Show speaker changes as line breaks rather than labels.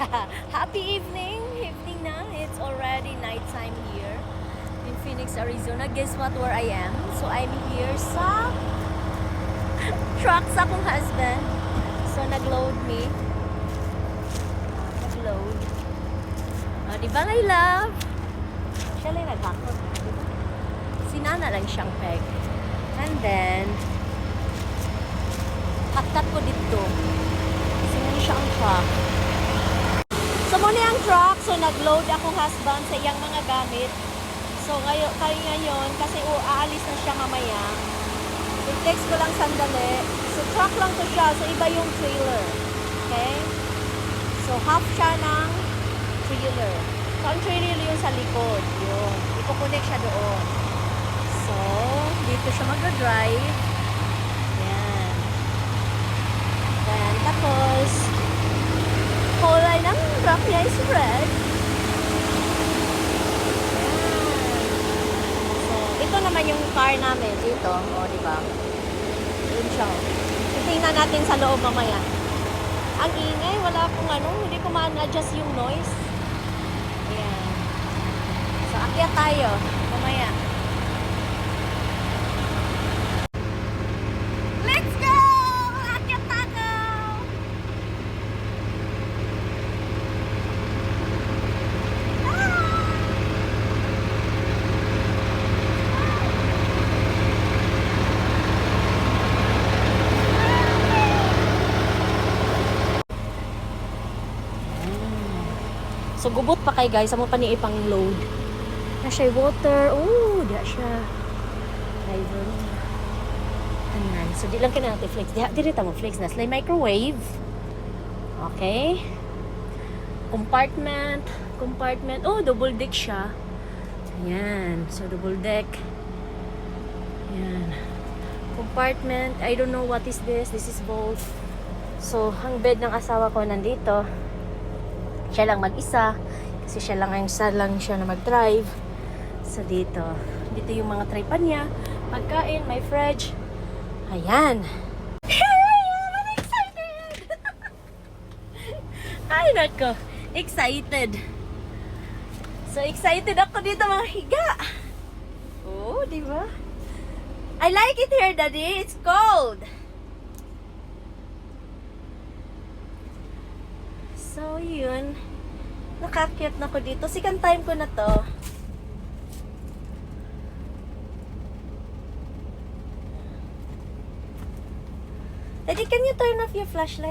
Happy evening! Evening na. It's already nighttime here in Phoenix, Arizona. Guess what, where I am? So I'm here sa truck sa akong husband. So nag-load me. Nag-load. Di ba, my love? Siya lang naghakot. Sinana lang siyang peg. And then, haktat ko dito. Sinana siya ang truck. So, muna yung truck. So, nag-load akong husband sa iyang mga gamit. So, ngayon, kasi aalis na siya mamaya. I-flex ko lang sandali. So, truck lang to siya. So, iba yung trailer. Okay? So, half siya ng trailer. So, ang trailer yung sa likod. Yun. Ipo-connect siya doon. So, dito siya mag-drive. Yan. Then, tapos, kulay ng truck niya is red. Yan. So, ito naman yung car namin. Dito. O, diba? Yun siya. Tingnan natin sa loob mamaya. Ang ingay. Wala akong hindi ko ma-adjust yung noise. Ayan. So, akyat tayo. Mamaya. Let's go! Akyat tayo! So, gubot pa kay guys. Amo pa ni ipang load. Na siya water. Oh, di siya. Driver. Anan. So, di lang ka natin flex. Di rita mo flex na. Slay microwave. Okay. Compartment. Compartment. Oh, double deck siya. Ayan. So, double deck. Ayan. Compartment. I don't know what is this. This is both. So, ang bed ng asawa ko nandito. Siya lang mag-isa. Kasi siya lang siya na mag-drive. So, dito. Dito yung mga tripan niya. Pagkain, my fridge. Ayan. I'm excited! Ay, nako. Excited. So, excited ako dito mga higa. Oh, di ba? I like it here, Daddy. It's cold. So, yun. Nakakyat na ko dito. Second time ko na to. Daddy, can you turn off your flashlight?